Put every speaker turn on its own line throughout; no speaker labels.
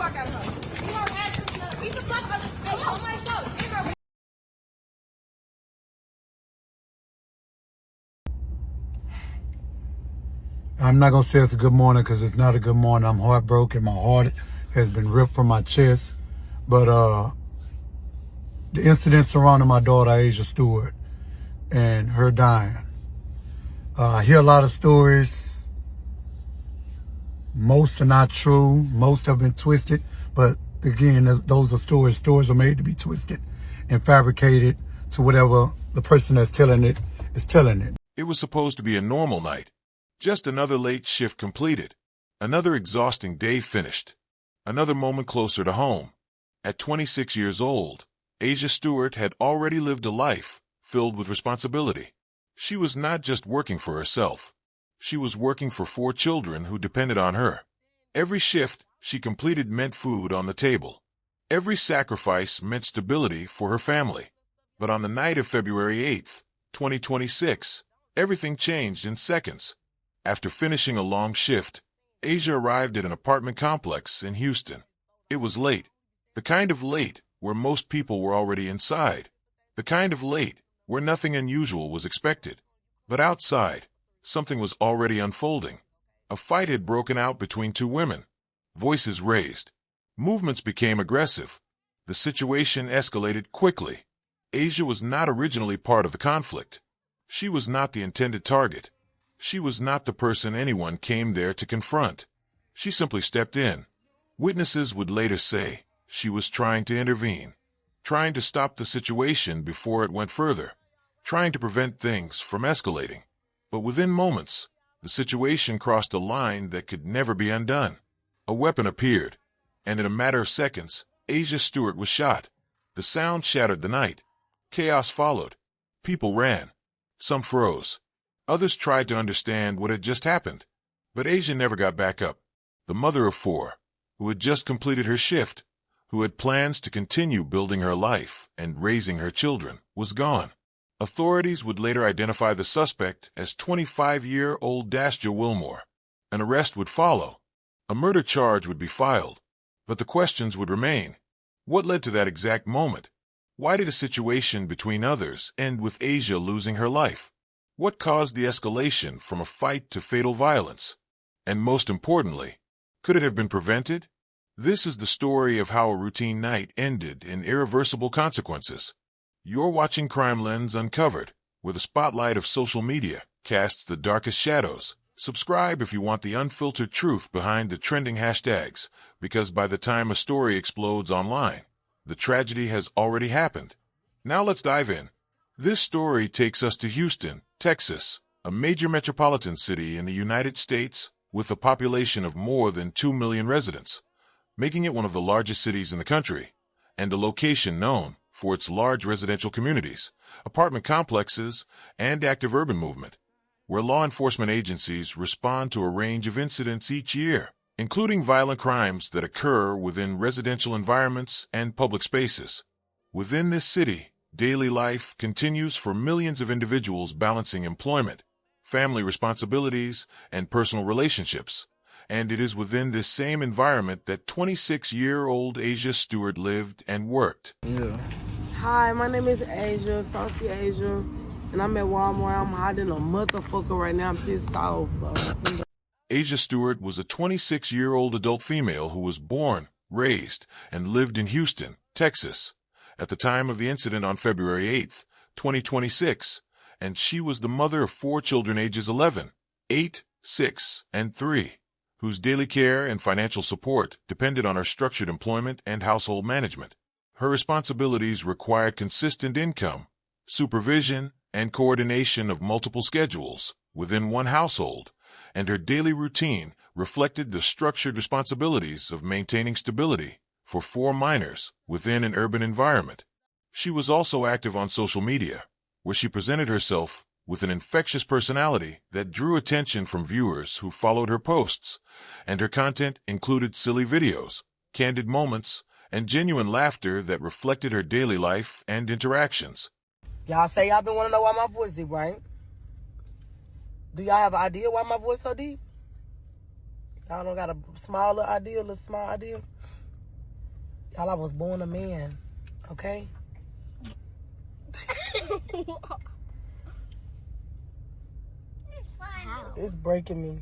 fuck out of her. You don't have to beat the fuck out of her. Oh my God.
I'm not going to say it's a good morning because it's not a good morning. I'm heartbroken. My heart has been ripped from my chest. But the incident surrounding my daughter, Asia Stewart, and her dying. I hear a lot of stories. Most are not true. Most have been twisted. But again, those are stories. Stories are made to be twisted and fabricated to whatever the person that's telling it is telling it.
It was supposed to be a normal night. Just another late shift completed. Another exhausting day finished. Another moment closer to home. At 26 years old, Asia Stewart had already lived a life filled with responsibility. She was not just working for herself. She was working for 4 children who depended on her. Every shift she completed meant food on the table. Every sacrifice meant stability for her family. But on the night of February 8th, 2026, everything changed in seconds. After finishing a long shift, Asia arrived at an apartment complex in Houston. It was late. The kind of late where most people were already inside. The kind of late where nothing unusual was expected. But outside, something was already unfolding. A fight had broken out between 2 women. Voices raised. Movements became aggressive. The situation escalated quickly. Asia was not originally part of the conflict. She was not the intended target. She was not the person anyone came there to confront. She simply stepped in. Witnesses would later say she was trying to intervene, trying to stop the situation before it went further, trying to prevent things from escalating. But within moments, the situation crossed a line that could never be undone. A weapon appeared, and in a matter of seconds, Asia Stewart was shot. The sound shattered the night. Chaos followed. People ran. Some froze. Others tried to understand what had just happened. But Asia never got back up. The mother of 4, who had just completed her shift, who had plans to continue building her life and raising her children, was gone. Authorities would later identify the suspect as 25-year-old Dasja Wilmore. An arrest would follow. A murder charge would be filed. But the questions would remain. What led to that exact moment? Why did a situation between others end with Asia losing her life? What caused the escalation from a fight to fatal violence? And most importantly, could it have been prevented? This is the story of how a routine night ended in irreversible consequences. You're watching Crimelens Uncovered, where the spotlight of social media casts the darkest shadows. Subscribe if you want the unfiltered truth behind the trending hashtags, because by the time a story explodes online, the tragedy has already happened. Now let's dive in. This story takes us to Houston, Texas, a major metropolitan city in the United States with a population of more than 2 million residents, making it one of the largest cities in the country, and a location known for its large residential communities, apartment complexes, and active urban movement, where law enforcement agencies respond to a range of incidents each year, including violent crimes that occur within residential environments and public spaces. Within this city, daily life continues for millions of individuals balancing employment, family responsibilities, and personal relationships. And it is within this same environment that 26-year-old Asia Stewart lived and worked.
Yeah. Hi, my name is Asia, Saucy Asia, and I'm at Walmart. I'm hiding a motherfucker right now. I'm pissed off, bro.
Asia Stewart was a 26-year-old adult female who was born, raised, and lived in Houston, Texas, at the time of the incident on February 8th, 2026, and she was the mother of 4 children ages 11, 8, 6, and 3, whose daily care and financial support depended on her structured employment and household management. Her responsibilities required consistent income, supervision, and coordination of multiple schedules within one household, and her daily routine reflected the structured responsibilities of maintaining stability for 4 minors within an urban environment. She was also active on social media, where she presented herself with an infectious personality that drew attention from viewers who followed her posts, and her content included silly videos, candid moments, and genuine laughter that reflected her daily life and interactions.
Y'all say y'all been wanting to know why my voice deep, right? Do y'all have an idea why my voice so deep? Y'all don't got a small little idea, a little small idea? Y'all, I was born a man, okay? It's breaking me.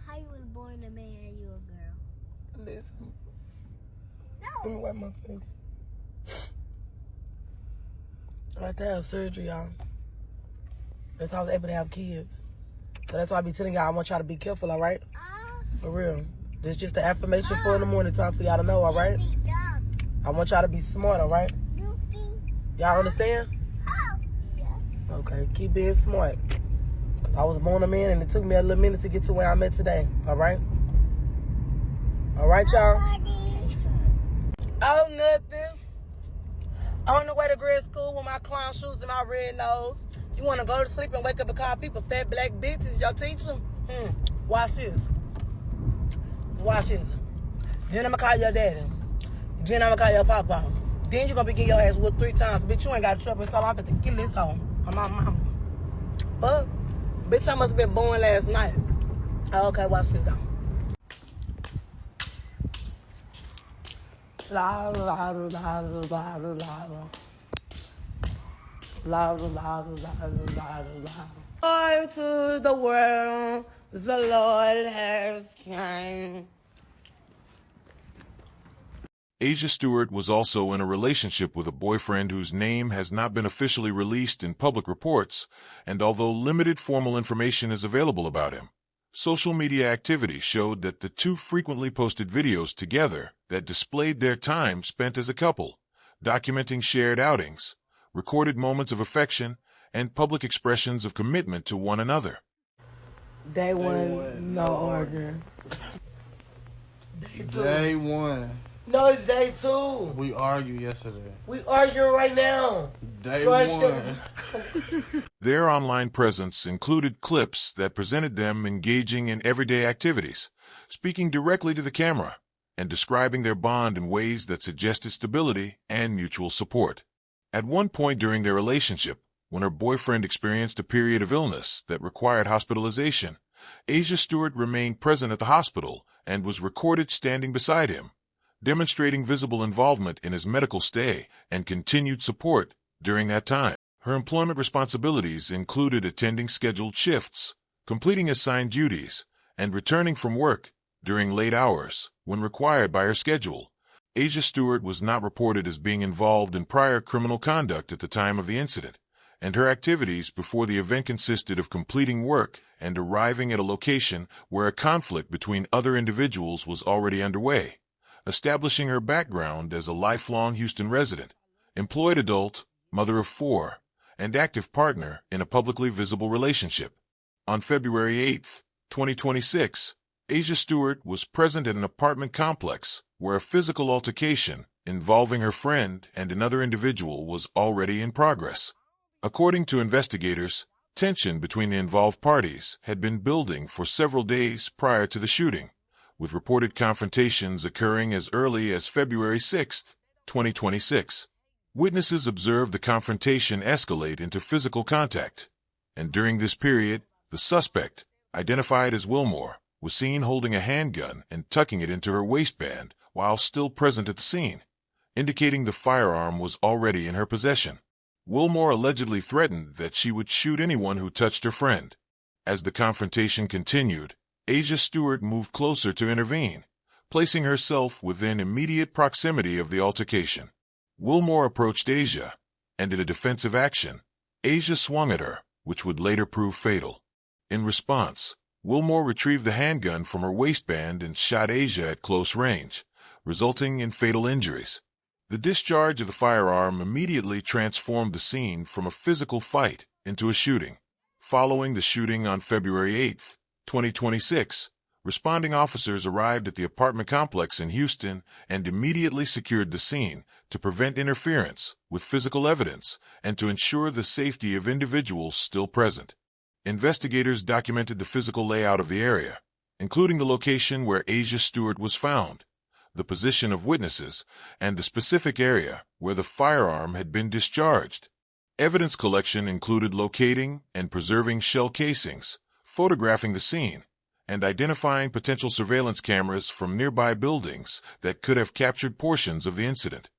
How you was born a man and you a girl?
Listen. Let me wipe my face. I had to have surgery, y'all. That's how I was able to have kids. So that's why I be telling y'all I want y'all to be careful, all right? For real. This is just the affirmation for in the morning time for y'all to know, all right? I want y'all to be smart, all right? Y'all understand? Okay, keep being smart. I was born a man and it took me a little minute to get to where I'm at today, all right? All right, y'all? Oh, nothing. On the way to grade school with my clown shoes and my red nose. You want to go to sleep and wake up and call people fat black bitches, your teacher? Watch this. Watch this. Then I'm going to call your daddy. Then I'm going to call your papa. Then you're going to be getting your ass whooped 3 times. Bitch, you ain't got trouble, so I'm going to kill this hoe. On my mama. Fuck. Bitch, I must have been born last night. Okay, watch this though. La la la la la la la la. La la la la la la. Joy to the world, the Lord has come.
Asia Stewart was also in a relationship with a boyfriend whose name has not been officially released in public reports, and although limited formal information is available about him, social media activity showed that the two frequently posted videos together that displayed their time spent as a couple, documenting shared outings, recorded moments of affection, and public expressions of commitment to one another.
Day one, no arguing.
Day 1.
No, it's day 2.
We argued yesterday.
We arguing right now.
Day 1.
Their online presence included clips that presented them engaging in everyday activities, speaking directly to the camera, and describing their bond in ways that suggested stability and mutual support. At one point during their relationship, when her boyfriend experienced a period of illness that required hospitalization, Asia Stewart remained present at the hospital and was recorded standing beside him, demonstrating visible involvement in his medical stay and continued support during that time. Her employment responsibilities included attending scheduled shifts, completing assigned duties, and returning from work during late hours when required by her schedule. Asia Stewart was not reported as being involved in prior criminal conduct at the time of the incident, and her activities before the event consisted of completing work and arriving at a location where a conflict between other individuals was already underway, establishing her background as a lifelong Houston resident, employed adult, mother of 4, and active partner in a publicly visible relationship. On February 8, 2026, Asia Stewart was present at an apartment complex where a physical altercation involving her friend and another individual was already in progress. According to investigators, tension between the involved parties had been building for several days prior to the shooting, with reported confrontations occurring as early as February 6, 2026. Witnesses observed the confrontation escalate into physical contact, and during this period, the suspect, identified as Wilmore, was seen holding a handgun and tucking it into her waistband while still present at the scene, indicating the firearm was already in her possession. Wilmore allegedly threatened that she would shoot anyone who touched her friend. As the confrontation continued, Asia Stewart moved closer to intervene, placing herself within immediate proximity of the altercation. Wilmore approached Asia, and in a defensive action, Asia swung at her, which would later prove fatal. In response, Wilmore retrieved the handgun from her waistband and shot Asia at close range, resulting in fatal injuries. The discharge of the firearm immediately transformed the scene from a physical fight into a shooting. Following the shooting on February 8, 2026, responding officers arrived at the apartment complex in Houston and immediately secured the scene to prevent interference with physical evidence and to ensure the safety of individuals still present. Investigators documented the physical layout of the area, including the location where Asia Stewart was found, the position of witnesses, and the specific area where the firearm had been discharged. Evidence collection included locating and preserving shell casings, photographing the scene, and identifying potential surveillance cameras from nearby buildings that could have captured portions of the incident.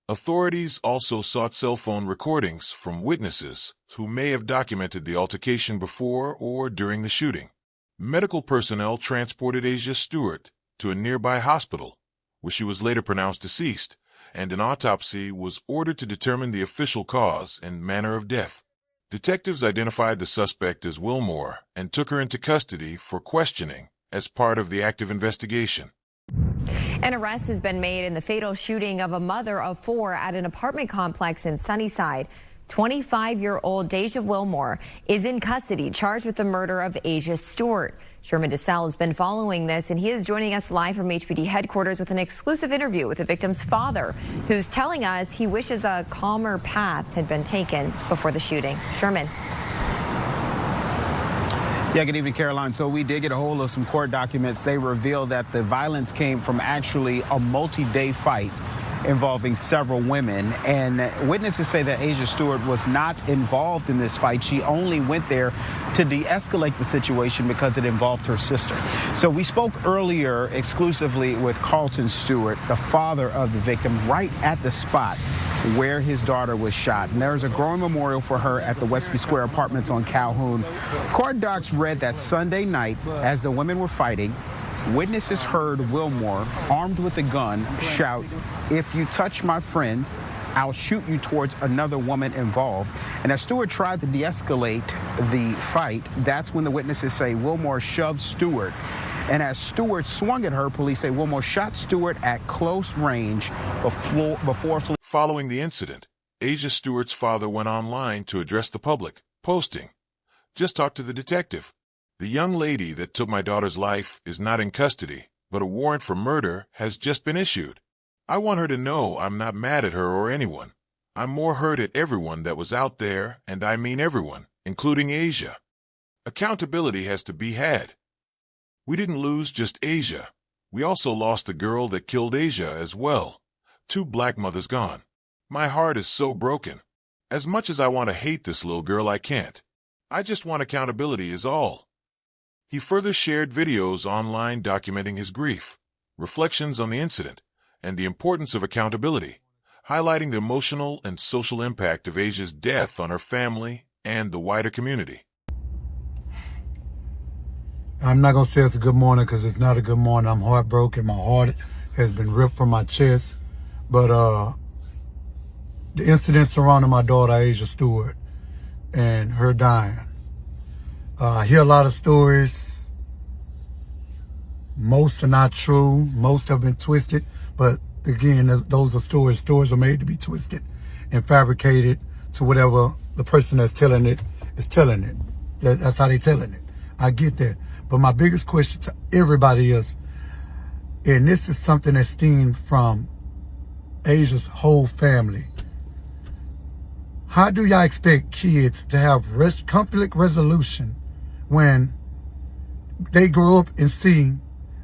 Authorities also sought cell phone recordings from witnesses who may have documented the altercation before or during the shooting. Medical personnel transported Asia Stewart to a nearby hospital, where she was later pronounced deceased, and an autopsy was ordered to determine the official cause and manner of death. Detectives identified the suspect as Wilmore and took her into custody for questioning as part of the active investigation.
An arrest has been made in the fatal shooting of a mother of 4 at an apartment complex in Sunnyside. 25-year-old Deja Wilmore is in custody, charged with the murder of Asia Stewart. Sherman DeSalle has been following this, and he is joining us live from HPD headquarters with an exclusive interview with the victim's father, who's telling us he wishes a calmer path had been taken before the shooting. Sherman.
Yeah, good evening, Caroline. So we did get a hold of some court documents. They reveal that the violence came from actually a multi-day fight involving several women, and witnesses say that Asia Stewart was not involved in this fight. She only went there to de-escalate the situation because it involved her sister. So we spoke earlier exclusively with Carlton Stewart, the father of the victim, right at the spot where his daughter was shot. And there's a growing memorial for her at the Westley Square Apartments on Calhoun. Court docs read that Sunday night, as the women were fighting, witnesses heard Wilmore, armed with a gun, shout, "If you touch my friend, I'll shoot you," towards another woman involved. And as Stewart tried to de-escalate the fight, that's when the witnesses say Wilmore shoved Stewart. And as Stewart swung at her, police say Wilmore shot Stewart at close range before fleeing.
Following the incident, Asia Stewart's father went online to address the public, posting, "Just talked to the detective. The young lady that took my daughter's life is not in custody, but a warrant for murder has just been issued. I want her to know I'm not mad at her or anyone. I'm more hurt at everyone that was out there, and I mean everyone, including Asia. Accountability has to be had. We didn't lose just Asia. We also lost the girl that killed Asia as well. 2 black mothers gone. My heart is so broken. As much as I want to hate this little girl, I can't. I just want accountability is all." He further shared videos online documenting his grief, reflections on the incident, and the importance of accountability, highlighting the emotional and social impact of Asia's death on her family and the wider community.
I'm not going to say it's a good morning because it's not a good morning. I'm heartbroken. My heart has been ripped from my chest. But the incident surrounding my daughter, Asia Stewart, and her dying. I hear a lot of stories. Most are not true. Most have been twisted. But again, those are stories. Stories are made to be twisted and fabricated to whatever the person that's telling it is telling it. That's how they're telling it. I get that. But my biggest question to everybody is, and this is something that stemmed from Asia's whole family. How do y'all expect kids to have conflict resolution when they grow up and see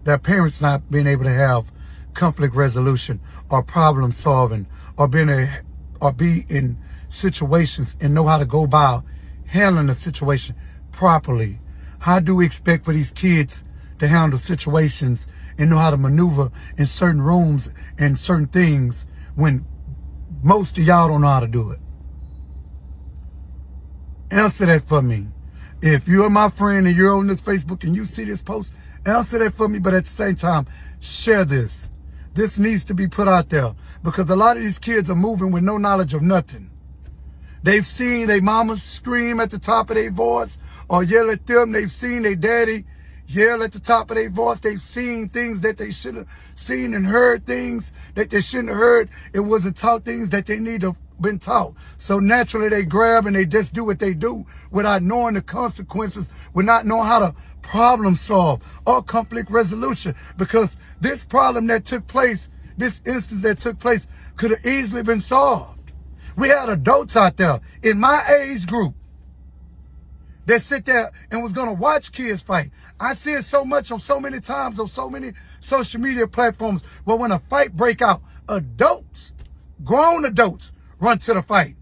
their parents not being able to have conflict resolution or problem solving or be in situations and know how to go about handling a situation properly? How do we expect for these kids to handle situations and know how to maneuver in certain rooms and certain things when most of y'all don't know how to do it? Answer that for me. If you're my friend and you're on this Facebook and you see this post, answer that for me. But at the same time, share this. This needs to be put out there because a lot of these kids are moving with no knowledge of nothing. They've seen their mamas scream at the top of their voice or yell at them. They've seen their daddy yell at the top of their voice. They've seen things that they should have seen and heard things that they shouldn't have heard. It wasn't taught things that they need to have been taught. So naturally they grab and they just do what they do without knowing the consequences, with not knowing how to problem solve or conflict resolution. Because this problem that took place, this instance that took place, could have easily been solved. We had adults out there in my age group that sit there and was going to watch kids fight. I see it so much on so many times on so many social media platforms where when a fight break out, adults, grown adults, run to the fight.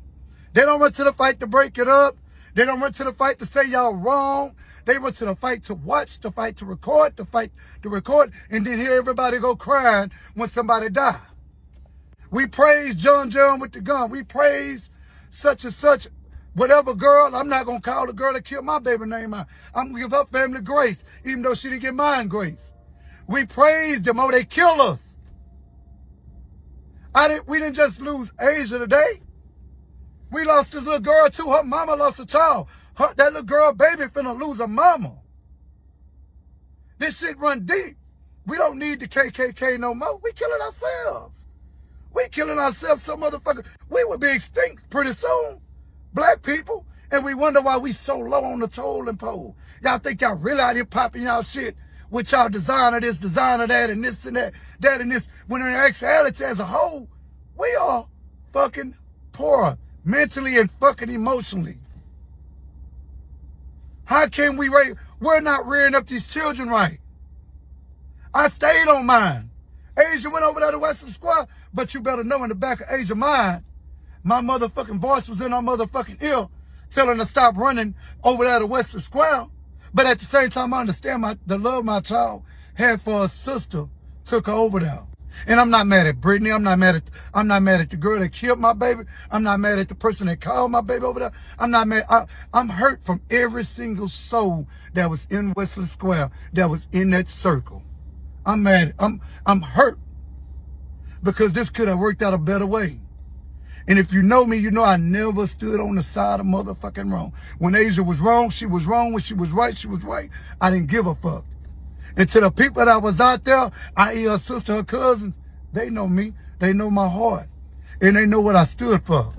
They don't run to the fight to break it up. They don't run to the fight to say y'all wrong. They went to the fight to watch, the fight to record, the fight to record, and then hear everybody go crying when somebody died. We praise John with the gun. We praise such and such, whatever girl. I'm not going to call the girl that killed my baby name out. I'm going to give her family grace, even though she didn't give mine grace. We praise them or they kill us. We didn't just lose Asia today. We lost this little girl too. Her mama lost a child. That little girl baby finna lose a mama. This shit run deep. We don't need the KKK no more. We killing ourselves. We killing ourselves, some motherfucker. We would be extinct pretty soon. Black people. And we wonder why we so low on the totem pole. Y'all think y'all really out here popping y'all shit with y'all designer this, designer that, and this and that, that and this. When in actuality as a whole, we are fucking poor. Mentally and fucking emotionally. How can we're not rearing up these children right. I stayed on mine. Asia went over there to Western Square, but you better know in the back of Asia's mind, my motherfucking voice was in her motherfucking ear, telling her to stop running over there to Western Square. But at the same time, I understand the love my child had for her sister took her over there. And I'm not mad at Brittany. I'm not mad at the girl that killed my baby. I'm not mad at the person that called my baby over there. I'm not mad. I'm hurt from every single soul that was in Wesley Square, that was in that circle. I'm mad. I'm hurt because this could have worked out a better way. And if you know me, you know I never stood on the side of motherfucking wrong. When Asia was wrong, she was wrong. When she was right. I didn't give a fuck. And to the people that was out there, i.e. her sister, her cousins, they know me. They know my heart. And they know what I stood for.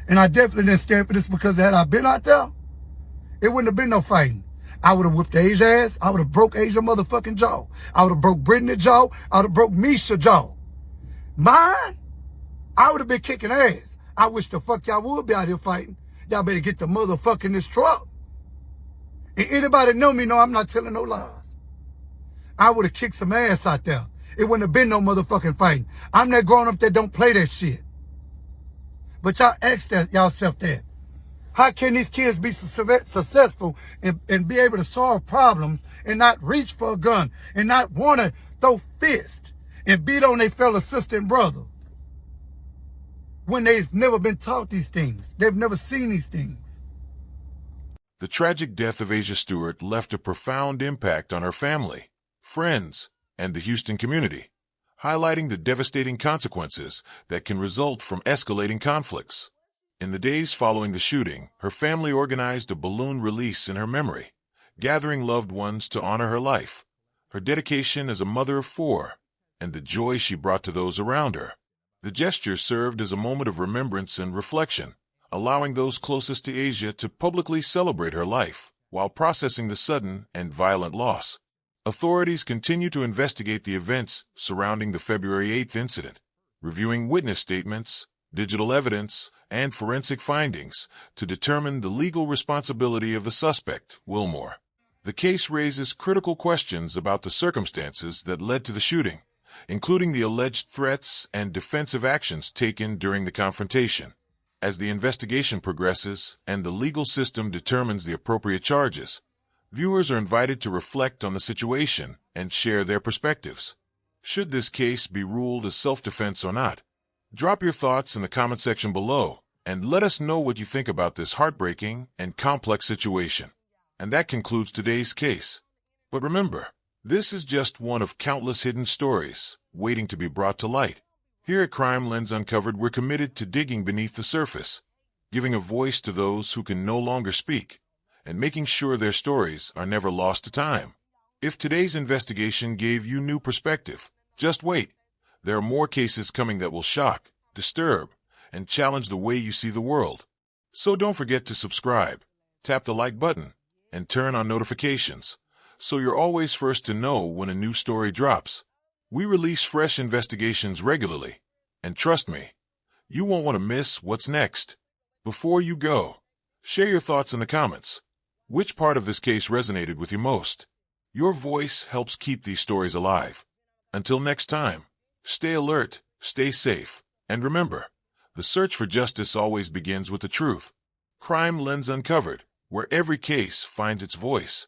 And I definitely didn't stand for this because had I been out there, it wouldn't have been no fighting. I would have whipped Asia's ass. I would have broke Asia's motherfucking jaw. I would have broke Brittany's jaw. I would have broke Misha's jaw. Mine, I would have been kicking ass. I wish the fuck y'all would be out here fighting. Y'all better get the motherfucking this truck. And anybody know me know I'm not telling no lies. I would have kicked some ass out there. It wouldn't have been no motherfucking fighting. I'm that grown up that don't play that shit. But y'all ask yourself that. How can these kids be successful and be able to solve problems and not reach for a gun and not want to throw fists and beat on their fellow sister and brother when they've never been taught these things? They've never seen these things.
The tragic death of Asia Stewart left a profound impact on her family, friends, and the Houston community, highlighting the devastating consequences that can result from escalating conflicts. In the days following the shooting, her family organized a balloon release in her memory, gathering loved ones to honor her life, her dedication as a mother of 4, and the joy she brought to those around her. The gesture served as a moment of remembrance and reflection, allowing those closest to Asia to publicly celebrate her life while processing the sudden and violent loss. Authorities continue to investigate the events surrounding the February 8th incident, reviewing witness statements, digital evidence, and forensic findings to determine the legal responsibility of the suspect, Wilmore. The case raises critical questions about the circumstances that led to the shooting, including the alleged threats and defensive actions taken during the confrontation. As the investigation progresses and the legal system determines the appropriate charges, viewers are invited to reflect on the situation and share their perspectives. Should this case be ruled as self-defense or not? Drop your thoughts in the comment section below and let us know what you think about this heartbreaking and complex situation. And that concludes today's case. But remember, this is just one of countless hidden stories waiting to be brought to light. Here at Crimelens Uncovered, we're committed to digging beneath the surface, giving a voice to those who can no longer speak, and making sure their stories are never lost to time. If today's investigation gave you new perspective, just wait. There are more cases coming that will shock, disturb, and challenge the way you see the world. So don't forget to subscribe, tap the like button, and turn on notifications, so you're always first to know when a new story drops. We release fresh investigations regularly, and trust me, you won't want to miss what's next. Before you go, share your thoughts in the comments. Which part of this case resonated with you most? Your voice helps keep these stories alive. Until next time, stay alert, stay safe, and remember, the search for justice always begins with the truth. Crimelens Uncovered, where every case finds its voice.